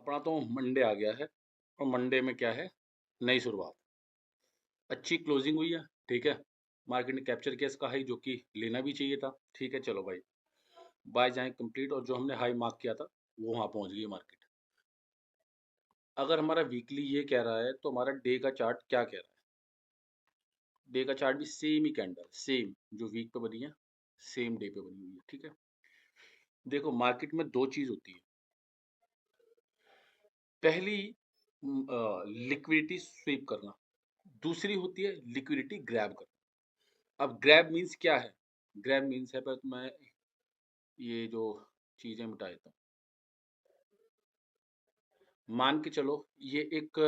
अपना तो मंडे आ गया है और मंडे में क्या है, नई शुरुआत। अच्छी क्लोजिंग हुई है, ठीक है। मार्केट ने कैप्चर किया इसका हाई, जो कि लेना भी चाहिए था, ठीक है। चलो भाई, बाय जाए कंप्लीट, और जो हमने हाई मार्क किया था वो वहां पहुंच गई मार्केट। अगर हमारा वीकली ये कह रहा है तो हमारा डे का चार्ट क्या कह रहा है? डे का चार्ट भी सेम ही कैंडल, सेम जो वीक पे बनी है, सेम डे पे बनी हुई है, ठीक है। देखो, मार्केट में दो चीज होती है। पहली, लिक्विडिटी स्वीप करना। दूसरी होती है लिक्विडिटी ग्रैब करना। अब ग्रैब मीन्स क्या है? ग्रैब मीन्स है, पर तो मैं ये जो चीजें मिटा देता हूँ। मान के चलो, ये एक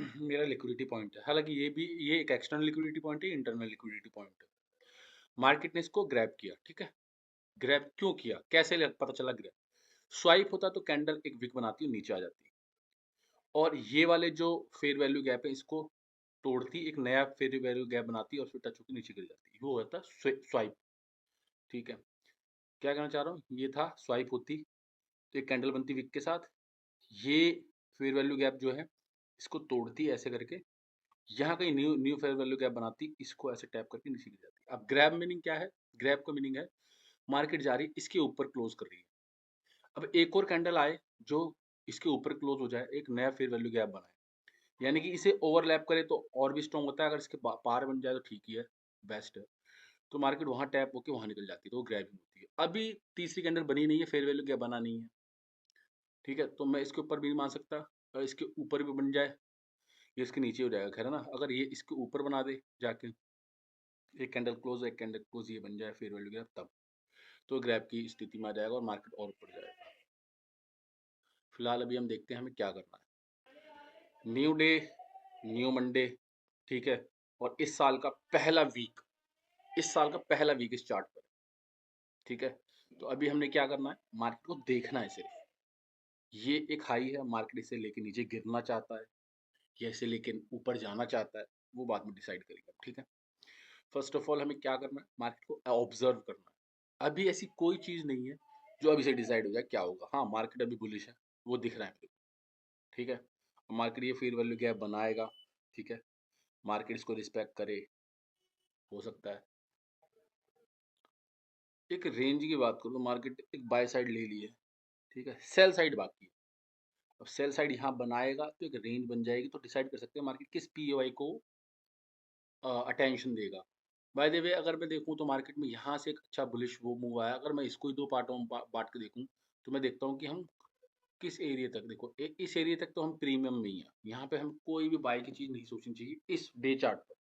मेरा लिक्विडिटी पॉइंट है। हालांकि ये एक एक्सटर्नल लिक्विडिटी पॉइंट है, इंटरनल लिक्विडिटी पॉइंट है। मार्केट ने इसको ग्रैब किया, ठीक है। ग्रैब क्यों किया, कैसे पता चला ग्रैब? स्वाइप होता तो कैंडल एक विक बनाती और नीचे आ जाती, और ये वाले जो फेयर वैल्यू गैप है इसको तोड़ती, एक नया फेयर वैल्यू गैप बनाती और फिर टच होकर नीचे गिर जाती। वो होता स्वाइप, ठीक है। क्या कहना चाह रहा हूँ, ये था स्वाइप होती तो एक कैंडल बनती विक के साथ, ये फेयर वैल्यू गैप जो है इसको तोड़ती ऐसे करके, यहाँ कहीं new new fair value gap बनाती, इसको ऐसे टैप करके नीचे गिर जाती। अब ग्रैब मीनिंग क्या है? ग्रैब का मीनिंग है मार्केट जा रही इसके ऊपर क्लोज कर रही है, अब एक और कैंडल आए जो इसके ऊपर क्लोज हो जाए, एक नया फेयर वैल्यू गैप बनाए, यानी कि इसे ओवरलैप करे तो और भी स्ट्रॉन्ग होता है। अगर इसके पार बन जाए तो ठीक ही है, बेस्ट है। तो मार्केट वहां टैप होकर वहां निकल जाती है, तो वो ग्रैबिंग होती है। अभी तीसरी कैंडल बनी नहीं है, फेयर वैल्यू गैप बना नहीं है, ठीक है। तो मैं इसके ऊपर भी नहीं मान सकता, अगर इसके ऊपर भी बन जाए ये इसके नीचे हो जाएगा, खैर है ना। अगर ये इसके ऊपर बना दे जाके, एक कैंडल क्लोज एक कैंडल क्लोज ये बन जाए फेयर वैल्यू गैप, तब तो ग्रैब की स्थिति में आ जाएगा और मार्केट और ऊपर जाएगा। फिलहाल अभी हम देखते हैं हमें क्या करना है। न्यू डे, न्यू मंडे, ठीक है। और इस साल का पहला वीक, इस साल का पहला वीक इस चार्ट पर, ठीक है। तो अभी हमने क्या करना है, मार्केट को देखना है सिर्फ। ये एक हाई है, मार्केट इसे लेके नीचे गिरना चाहता है या इसे लेके ऊपर जाना चाहता है, वो बाद में डिसाइड करेगा, ठीक है। फर्स्ट ऑफ ऑल हमें क्या करना है, मार्केट को ऑब्जर्व करना है। अभी ऐसी कोई चीज नहीं है जो अभी से डिसाइड हो जाए क्या होगा। हाँ, मार्केट अभी बुलिश है, वो दिख रहा है मेरे को, ठीक है। मार्केट ये फेयर वैल्यू गैप बनाएगा, ठीक है। मार्केट इसको रिस्पेक्ट करे, हो सकता है। एक रेंज की बात करूँ तो मार्केट एक बाय साइड ले ली है, ठीक है। सेल साइड बाकी है। अब सेल साइड यहाँ बनाएगा तो एक रेंज बन जाएगी, तो डिसाइड कर सकते हैं मार्केट किस पीओआई को अटेंशन देगा। बाय द वे, अगर मैं देखूँ तो मार्केट में यहाँ से एक अच्छा बुलिश वो मूव आया। अगर मैं इसको ही दो पार्टों में बांट के देखूँ तो मैं देखता हूँ कि हम किस एरिया तक, देखो इस एरिया तक तो हम प्रीमियम में ही है, यहाँ पे हम कोई भी बाय की चीज नहीं सोचनी चाहिए इस डे चार्ट पर।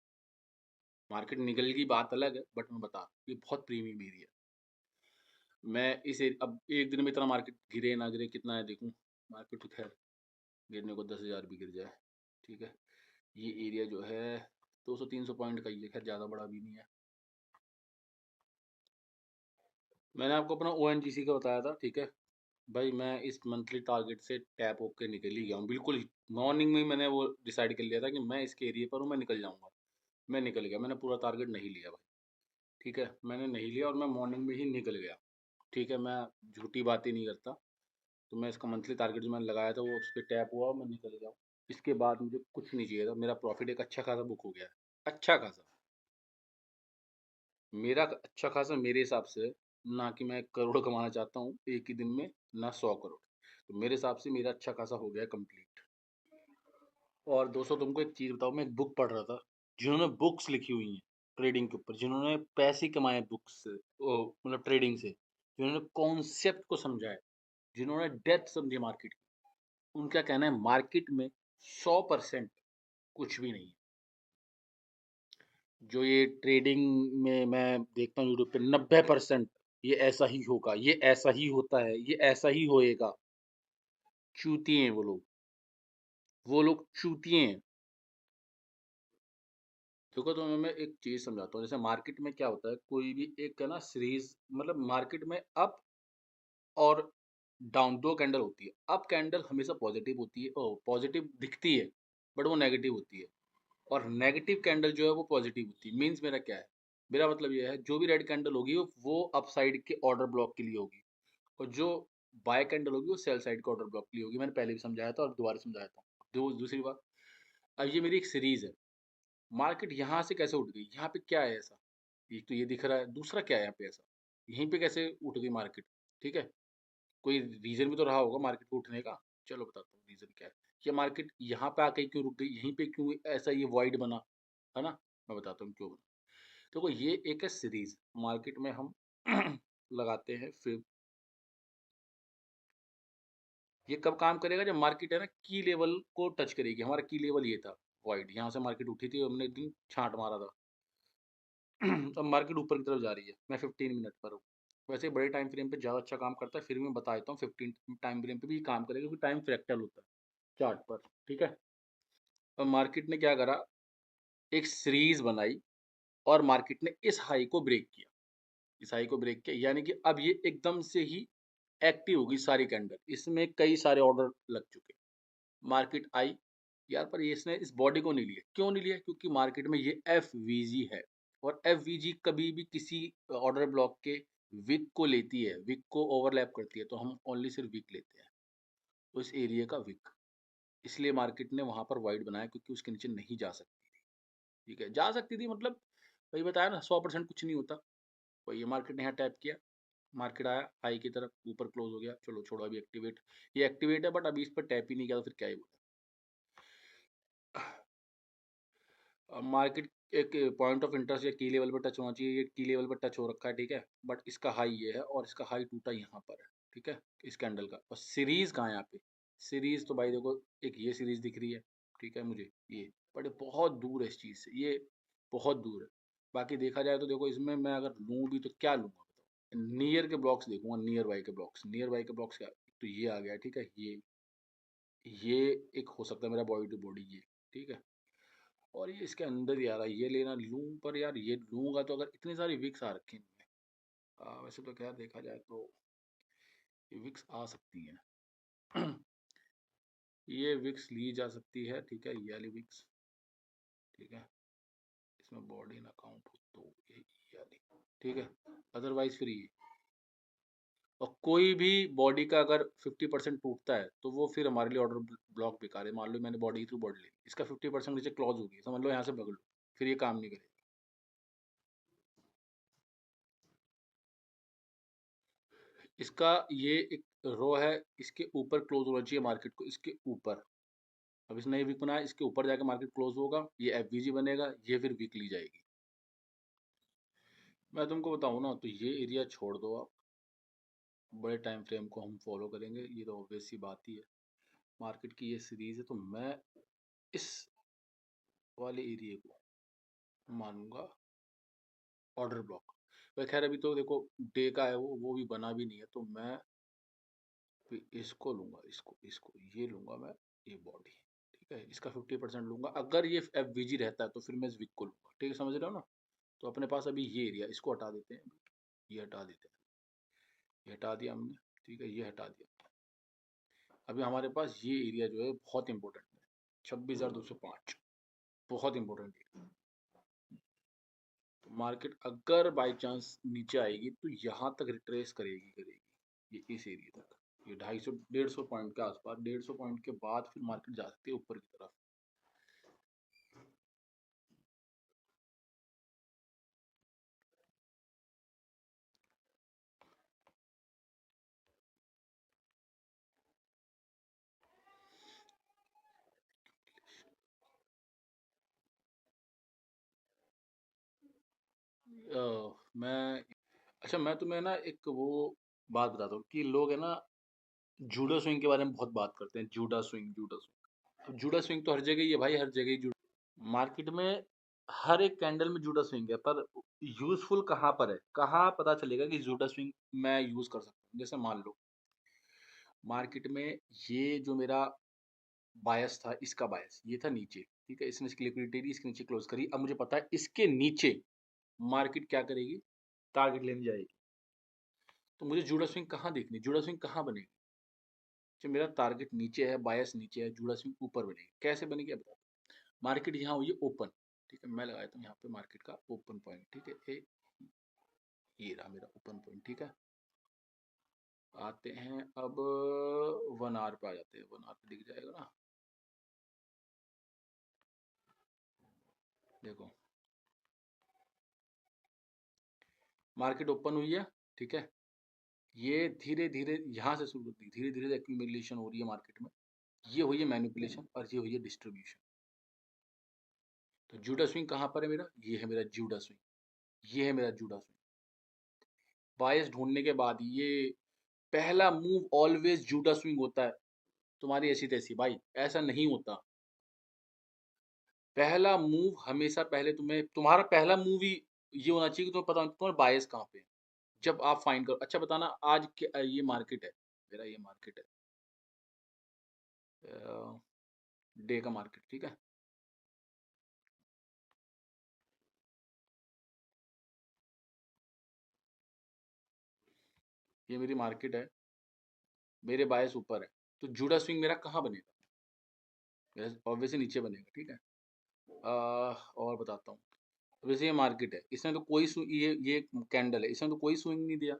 मार्केट निकल की बात अलग है, बट मैं बता रहा हूँ ये बहुत प्रीमियम एरिया। मैं इसे अब एक दिन में इतना मार्केट गिरे ना गिरे कितना है देखूं, मार्केट तो खैर गिरने को 10,000 भी गिर जाए, ठीक है। ये एरिया जो है 200-300 पॉइंट का ही है, खैर ज़्यादा बड़ा भी नहीं है। मैंने आपको अपना ONGC का बताया था, ठीक है। भाई मैं इस मंथली टारगेट से टैप होकर निकल ही गया हूँ बिल्कुल ही। मॉर्निंग में ही मैंने वो डिसाइड कर लिया था कि मैं इसके एरिया पर हूँ, मैं निकल जाऊंगा। मैं निकल गया, मैंने पूरा टारगेट नहीं लिया भाई, ठीक है। मैंने नहीं लिया और मैं मॉर्निंग में ही निकल गया, ठीक है। मैं झूठी बात ही नहीं करता। तो मैं इसका मंथली टारगेट जो मैंने लगाया था वो उस पर टैप हुआ और मैं निकल गया। इसके बाद मुझे कुछ नहीं चाहिए था, मेरा प्रॉफिट एक अच्छा खासा बुक हो गया है, अच्छा खासा। मेरा अच्छा खासा मेरे हिसाब से, ना कि मैं करोड़ कमाना चाहता हूँ एक ही दिन में, ना 100 करोड़। तो मेरे हिसाब से मेरा अच्छा खासा हो गया कंप्लीट। और दोस्तों, तुमको एक चीज़ बताओ, मैं एक बुक पढ़ रहा था, जिन्होंने बुक्स लिखी हुई हैं ट्रेडिंग के ऊपर, जिन्होंने पैसे कमाए बुक्स से, मतलब ट्रेडिंग से, जिन्होंने कॉन्सेप्ट को समझा है, जिन्होंने डेप्थ समझी मार्केट की, उनका कहना है मार्केट में 100% कुछ भी नहीं है। जो ये ट्रेडिंग में मैं देखता हूँ यूट्यूब पे, 90% ये ऐसा ही होगा, ये ऐसा ही होता है, ये ऐसा ही होएगा। चूतिए हैं वो लोग चूतिए हैं। देखो, तो मैं एक चीज समझाता हूँ। जैसे मार्केट में क्या होता है, कोई भी एक है ना सीरीज, मतलब मार्केट में अप और डाउन दो कैंडल होती है। अप कैंडल हमेशा पॉजिटिव होती है, पॉजिटिव दिखती है, बट वो नेगेटिव होती है। और नेगेटिव कैंडल जो है वो पॉजिटिव होती है। मीन्स मेरा क्या है, मेरा मतलब ये है जो भी रेड कैंडल होगी वो अपसाइड के ऑर्डर ब्लॉक के लिए होगी, और जो बाय कैंडल होगी वो सेल साइड का ऑर्डर ब्लॉक के लिए होगी, मैंने पहले भी समझाया था और दोबारा समझाया था। दूसरी बात, अब ये मेरी एक सीरीज है, मार्केट यहाँ से कैसे उठ गई, यहाँ पे क्या है ऐसा, एक तो ये दिख रहा है, दूसरा क्या है यहाँ पे ऐसा, यहीं पे कैसे उठ गई मार्केट, ठीक है, कोई रीजन भी तो रहा होगा मार्केट को उठने का। चलो बताता हूँ रीजन क्या है, ये मार्केट यहाँ पे आके क्यों रुक गई, यहीं पे क्यों ऐसा ये वॉइड बना, है ना, मैं बताता हूँ क्यों बना। देखो ये एक है सीरीज, मार्केट में हम लगाते हैं, फिर ये कब काम करेगा, जब मार्केट है ना की लेवल को टच करेगी, हमारा की लेवल ये था वॉइड, यहाँ से मार्केट उठी थी, हमने एक दिन छांट मारा था। अब मार्केट ऊपर की तरफ जा रही है, मैं 15 मिनट पर हूँ, वैसे बड़े टाइम फ्रेम पे ज़्यादा अच्छा काम करता है, फिर भी मैं बता देता हूँ 15 टाइम फ्रेम पे भी काम करेगा, क्योंकि टाइम फ्रैक्टल होता है चार्ट पर, ठीक है। अब मार्केट ने क्या करा, एक सीरीज बनाई और मार्केट ने इस हाई को ब्रेक किया, इस हाई को ब्रेक किया, यानी कि अब ये एकदम से ही एक्टिव होगी सारी कैंडल, इसमें कई सारे ऑर्डर लग चुके, मार्केट आई यार, पर ये इसने इस बॉडी को नहीं लिया, क्यों नहीं लिया, क्योंकि मार्केट में ये एफ है, और एफ कभी भी किसी ऑर्डर ब्लॉक के विक को लेती है, विक को ओवरलैप करती है, तो हम ओनली सिर्फ विक लेते हैं, तो इस एरिया का विक, इसलिए मार्केट ने वहां पर वाइड बनाया, क्योंकि उसके नीचे नहीं जा सकती थी, ठीक है, जा सकती थी मतलब, वही बताया ना 100% कुछ नहीं होता, वही ये मार्केट ने यहाँ टैप किया, मार्केट आया हाई की तरफ, ऊपर क्लोज हो गया, चलो छोड़ो अभी एक्टिवेट, ये एक्टिवेट है, बट अभी इस पर टैप ही नहीं किया, तो फिर क्या ही बोला। मार्केट एक पॉइंट ऑफ इंटरेस्ट या की लेवल पर टच होना चाहिए, ये की लेवल पर टच हो रखा है, ठीक है, बट इसका हाई ये है और इसका हाई टूटा यहाँ पर है, ठीक है, इस कैंडल का, और सीरीज कहाँ है यहाँ पे, सीरीज तो भाई देखो, एक ये सीरीज दिख रही है, ठीक है मुझे ये, बट ये बहुत दूर है इस चीज से, ये बहुत दूर है, बाकी देखा जाए तो देखो इसमें मैं अगर लूँ भी तो क्या लूंगा बताओ, नियर के ब्लॉक्स देखूंगा, नियर बाई के ब्लॉक्स, नियर बाई के ब्लॉक्स क्या, तो ये आ गया, ठीक है, ये एक हो सकता है मेरा बॉडी टू बॉडी, ये ठीक है, और ये इसके अंदर ही आ रहा है, ये लेना लूं, पर यार ये लूंगा तो अगर इतनी सारी विक्स आ रखी हैं वैसे तो क्या देखा जाए तो ये विक्स आ सकती हैं। ये विक्स ली जा सकती है, ठीक है, ये वाली विक्स, ठीक है, इसमें बॉडी ना काउंट हो तो ये वाली, ठीक है, अदरवाइज फिर ये, और कोई भी बॉडी का अगर 50% टूटता है तो वो फिर हमारे लिए ऑर्डर ब्लॉक बेकार है, मान लो मैंने बॉडी थ्रू बॉडी ली, इसका 50% नीचे क्लॉज होगी, समझ लो यहाँ से भग लो, फिर ये काम नहीं करेगा। इसका ये एक रो है, इसके ऊपर क्लोज होना चाहिए मार्केट को, इसके ऊपर, अब इसने ये वीक बनाया, इसके ऊपर जाकर मार्केट क्लोज होगा, ये एफ बनेगा, ये फिर वीक ली जाएगी। मैं तुमको बताऊं ना, तो ये एरिया छोड़ दो आप, बड़े टाइम फ्रेम को हम फॉलो करेंगे, ये तो ऑब्वियस सी बात ही है, मार्केट की ये सीरीज है, तो मैं इस वाले एरिया को मानूंगा ऑर्डर ब्लॉक। वह खैर अभी तो देखो डे का है, वो भी बना भी नहीं है, तो मैं फिर इसको लूंगा, इसको ये लूंगा मैं, ये बॉडी, ठीक है, इसका 50% लूंगा, अगर ये एफ रहता है तो फिर मैं इस विक को लूंगा, ठीक है, समझ रहे हो ना, तो अपने पास अभी ये एरिया, इसको हटा देते हैं, ये हटा देते हैं, ये हटा दिया हमने, ठीक है, ये हटा दिया, अभी हमारे पास ये एरिया जो है बहुत इंपॉर्टेंट है, 26,205, बहुत इंपॉर्टेंट एरिया, तो मार्केट अगर बाई चांस नीचे आएगी तो यहाँ तक रिट्रेस करेगी, ये इस एरिया तक, ये 250 150 पॉइंट के आसपास, 150 पॉइंट के बाद फिर मार्केट जा सकती है ऊपर की तरफ। मैं, अच्छा मैं तुम्हें ना एक वो बात बताता हूँ कि लोग है ना जूडो स्विंग के बारे में बहुत बात करते हैं, जूडा स्विंग, जूडा स्विंग, अब जूडा स्विंग तो हर जगह ही है भाई, हर जगह ही मार्केट में हर एक कैंडल में जूडा स्विंग है, पर यूजफुल कहाँ पर है, कहाँ पता चलेगा कि जूडा स्विंग मैं यूज कर सकता हूँ, जैसे मान लो मार्केट में ये जो मेरा बायस था, इसका बायस ये था नीचे, ठीक है, इसने इसकी लिक्विडिटी दी, इसके नीचे क्लोज करी, अब मुझे पता है इसके नीचे मार्केट क्या करेगी, टारगेट लेने जाएगी, तो मुझे जूडा स्विंग कहाँ देखनी, जूडा स्विंग कहाँ बनेगी, जो मेरा टारगेट नीचे है, बायस नीचे है, जूडा स्विंग ऊपर बनेगी, कैसे बनेगी अब बताओ, मार्केट यहाँ हुई ओपन, ठीक है, मैं लगाया था यहाँ पे मार्केट का ओपन पॉइंट, ठीक है, ये रहा मेरा ओपन पॉइंट, ठीक है, आते हैं अब 1 आवर पे आ जाते हैं, 1 आवर पे दिख जाएगा ना, देखो मार्केट ओपन हुई है, ठीक है, ये धीरे धीरे यहाँ से शुरू होती है, धीरे धीरे एक्यूमुलेशन हो रही है मार्केट में, ये हुई है मैनिपुलेशन और ये हुई है डिस्ट्रीब्यूशन। तो जूडा स्विंग कहाँ पर है मेरा, ये है मेरा जूडा स्विंग, ये है मेरा जूडा स्विंग। बायस ढूंढने के बाद ये पहला मूव ऑलवेज जूडा स्विंग होता है, तुम्हारी ऐसी तैसी भाई, ऐसा नहीं होता। पहला मूव हमेशा पहले तुम्हारा पहला मूव ही ये होना चाहिए कि तुम्हें पता तुम्हारा बायस कहाँ पे है। जब आप फाइंड करो, अच्छा बताना आज ये मार्केट है, मेरा ये मार्केट है, डे का मार्केट, ठीक है। ये मेरी मार्केट है, मेरे बायस ऊपर है, तो जूडा स्विंग मेरा कहाँ बनेगा, मेरा ऑब्वियसली नीचे बनेगा, ठीक है। और बताता हूँ, वैसे ये मार्केट है, इसने तो कोई ये कैंडल है, इसने तो कोई स्विंग नहीं दिया,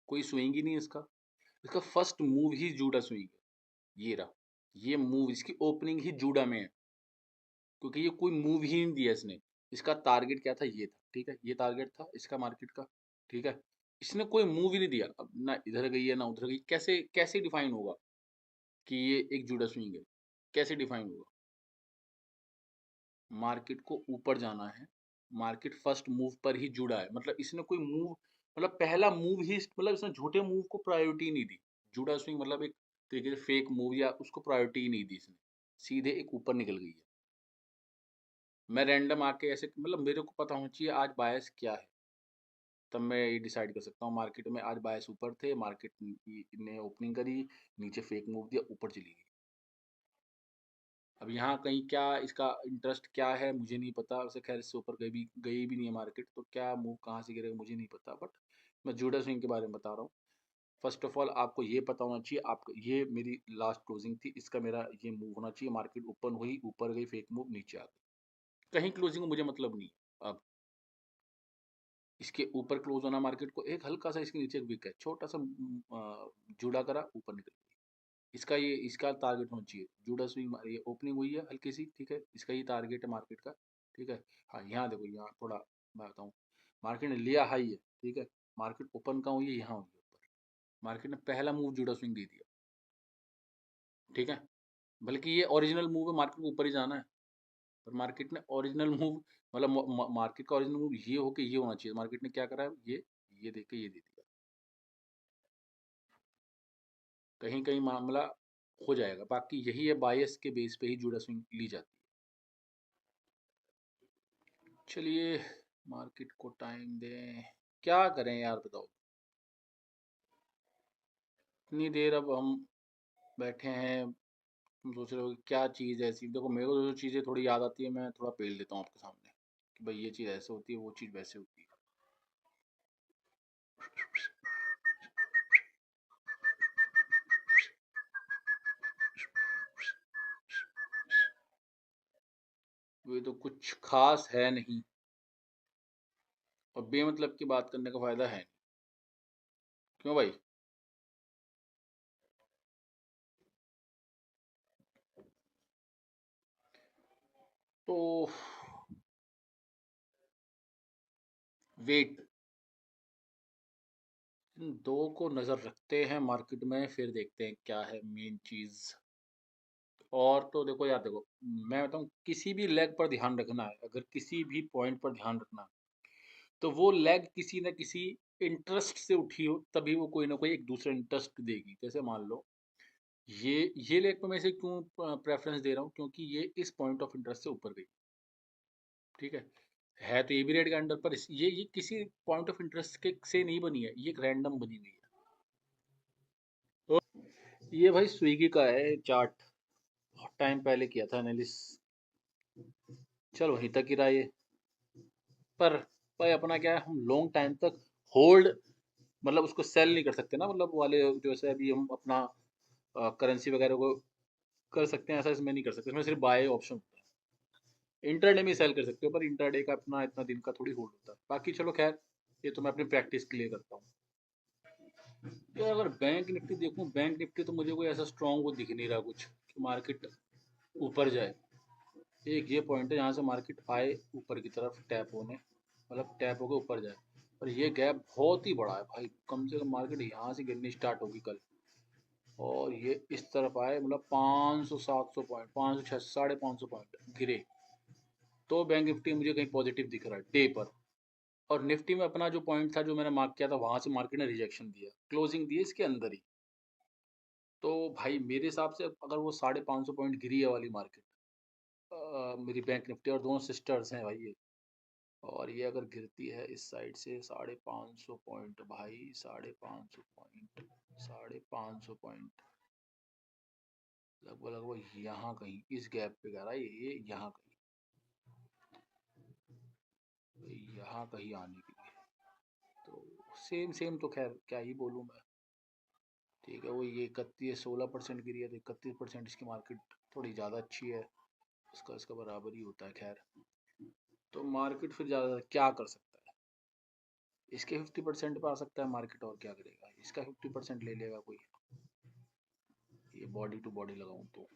कोई स्विंग ही नहीं है इसका, इसका फर्स्ट मूव ही जूडा स्विंग है, ये रहा, ये मूव इसकी ओपनिंग ही जूडा में है, क्योंकि ये कोई मूव ही नहीं दिया इसने। इसका टारगेट क्या था, ये था, ठीक है, ये टारगेट था इसका मार्केट का, ठीक है। इसने कोई मूव ही नहीं दिया, अब ना इधर गई है ना उधर गई, कैसे कैसे डिफाइन होगा कि ये एक जूडा स्विंग है, कैसे डिफाइन होगा। मार्केट को ऊपर जाना है, मार्केट फर्स्ट मूव पर ही जुड़ा है, मतलब इसने कोई मूव, मतलब पहला मूव ही, मतलब इसने झूठे मूव को प्रायोरिटी नहीं दी। जुड़ा स्विंग मतलब एक तरीके से फेक मूव, या उसको प्रायोरिटी नहीं दी इसने, सीधे एक ऊपर निकल गई है। मैं रैंडम आके ऐसे, मतलब मेरे को पता होना चाहिए आज बायस क्या है, तब मैं ये डिसाइड कर सकता हूँ। मार्केट में आज बायस ऊपर थे, मार्केट ने ओपनिंग करी, नीचे फेक मूव दिया, ऊपर चली गई। अब यहाँ कहीं क्या इसका इंटरेस्ट क्या है मुझे नहीं पता, वैसे खैर इससे ऊपर गई भी नहीं है मार्केट, तो क्या मूव कहाँ से गिरेगा मुझे नहीं पता, बट मैं जूडा स्विंग के बारे में बता रहा हूँ। फर्स्ट ऑफ ऑल आपको ये पता होना चाहिए, आपको ये मेरी लास्ट क्लोजिंग थी, इसका मेरा ये मूव होना चाहिए, मार्केट ओपन हुई, ऊपर गई, फेक मूव, नीचे आ गई, कहीं क्लोजिंग मुझे मतलब नहीं। अब इसके ऊपर क्लोज होना मार्केट को, एक हल्का सा इसके नीचे एक विक है, छोटा सा जुड़ा करा, ऊपर निकल गई, इसका टारगेट होना चाहिए जूडा स्विंग, ये ओपनिंग हुई है हल्की सी, ठीक है, इसका ही टारगेट है मार्केट का, ठीक है। हाँ यहाँ देखो, यहाँ थोड़ा मैं बताऊँ, मार्केट ने लिया हाई है, ठीक है, मार्केट ओपन कहाँ हुई है, यहाँ हुई है ऊपर, मार्केट ने पहला मूव जूडा स्विंग दे दिया, ठीक है, बल्कि ये ओरिजिनल मूव है, मार्केट को ऊपर ही जाना है, पर मार्केट ने ओरिजिनल मूव, मतलब मार्केट का ओरिजिनल मूव ये हो के ये होना चाहिए, मार्केट ने क्या करा है, ये देख के ये दे दिया, कहीं कहीं मामला हो जाएगा, बाकी यही है, बायस के बेस पे ही जूडा स्विंग ली जाती है। चलिए मार्केट को टाइम दें, क्या करें यार बताओ, इतनी देर अब हम बैठे हैं, तुम सोच रहे हो कि क्या चीज़ ऐसी, देखो मेरे को जो चीज़ें थोड़ी याद आती है मैं थोड़ा पेल देता हूँ आपके सामने, कि भाई ये चीज़ ऐसे होती है, वो चीज़ वैसे होती है। ये तो कुछ खास है नहीं, और बेमतलब की बात करने का फायदा है नहीं, क्यों भाई। तो वेट, इन दो को नज़र रखते हैं मार्केट में, फिर देखते हैं क्या है मेन चीज़। और तो देखो यार, देखो मैं बताऊँ, किसी भी लेग पर ध्यान रखना है, अगर किसी भी पॉइंट पर ध्यान रखना है, तो वो लेग किसी न किसी इंटरेस्ट से उठी हो, तभी वो कोई ना कोई एक दूसरा इंटरेस्ट देगी। जैसे मान लो ये ये लेग पर मैं इसे क्यों प्रेफरेंस दे रहा हूँ, क्योंकि ये इस पॉइंट ऑफ इंटरेस्ट से ऊपर गई, ठीक है तो ये भी रेड के अंडर पर, ये किसी पॉइंट ऑफ इंटरेस्ट के से नहीं बनी है, ये एक रैंडम बनी हुई है। तो ये भाई स्विगी का है चार्ट, बहुत टाइम पहले किया था एनालिस, चल वहीं तक ही रहा ये, पर भाई अपना क्या है, हम लॉन्ग टाइम तक होल्ड, मतलब उसको सेल नहीं कर सकते ना, मतलब वाले जैसे अभी हम अपना करेंसी वगैरह को कर सकते हैं, ऐसा इसमें नहीं कर सकते, इसमें सिर्फ बाय ऑप्शन होता है, इंटरडे में सेल कर सकते हो, पर इंटरडे का अपना इतना दिन का थोड़ी होल्ड होता है, बाकी चलो खैर, ये तो मैं अपनी प्रैक्टिस के लिए करता हूँ। यार अगर बैंक निफ्टी देखूं, बैंक निफ्टी तो मुझे कोई ऐसा स्ट्रांग वो दिख नहीं रहा कुछ कि मार्केट ऊपर जाए। एक ये पॉइंट है जहाँ से मार्केट आए ऊपर की तरफ टैप होने, मतलब टैप होकर ऊपर जाए। पर ये गैप बहुत ही बड़ा है भाई, कम से कम मार्केट यहाँ से गिरनी स्टार्ट होगी कल, और ये इस तरफ आए, मतलब 500 700 पॉइंट, 500 6 550 पॉइंट गिरे, तो बैंक निफ्टी मुझे कहीं पॉजिटिव दिख रहा है डे पर। और निफ्टी में अपना जो पॉइंट था जो मैंने मार्क किया था, वहां से मार्केट ने रिजेक्शन दिया, क्लोजिंग दी इसके अंदर ही। तो भाई मेरे हिसाब से अगर वो 550 पॉइंट गिरी है वाली मार्केट, मेरी बैंक निफ्टी, और दोनों सिस्टर्स हैं भाई ये, और ये अगर गिरती है इस साइड से 550 पॉइंट, भाई 550 पॉइंट, 550 पॉइंट, लगभग लगभग यहाँ कहीं इस गैप पे गिरा है ये, यहाँ कहीं, यहाँ कहीं आने के लिए, तो सेम सेम तो खैर क्या ही बोलूँ मैं। ठीक है, वो ये 31 16% गिरी है, तो 31% इसकी मार्केट थोड़ी ज़्यादा अच्छी है, इसका इसका बराबर ही होता है खैर। तो मार्केट फिर ज़्यादा क्या कर सकता है, इसके 50% पे आ सकता है मार्केट, और क्या करेगा, इसका 50% ले लेगा कोई, ये बॉडी टू बॉडी लगाऊं तो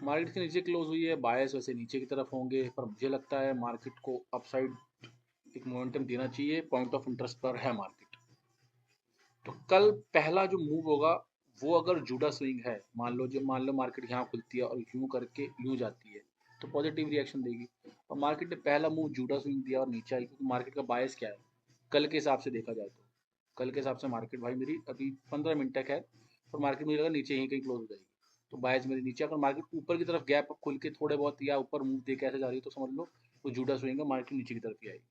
मार्केट के नीचे क्लोज हुई है, बायस वैसे नीचे की तरफ होंगे, पर मुझे लगता है मार्केट को अपसाइड एक मोमेंटम देना चाहिए, पॉइंट ऑफ इंटरेस्ट पर है मार्केट। तो कल पहला जो मूव होगा वो अगर जूडा स्विंग है, मान लो मार्केट यहाँ खुलती है और यूं करके यूं जाती है, तो पॉजिटिव रिएक्शन देगी। और मार्केट ने पहला मूव जूडा स्विंग दिया और नीचे आई, क्योंकि मार्केट का बायस क्या है कल के हिसाब से देखा जाए तो, कल के हिसाब से मार्केट भाई मेरी अभी 15 मिनट तक है, और मार्केट मुझे लगा नीचे ही कहीं क्लोज हो जाएगी। तो बायस मेरी नीचे, अगर मार्केट ऊपर की तरफ गैप खुल के थोड़े बहुत या ऊपर मूव दे के ऐसे जा रही है, तो समझ लो वो जूडा स्विंग है, मार्केट नीचे की तरफ ही आएगी।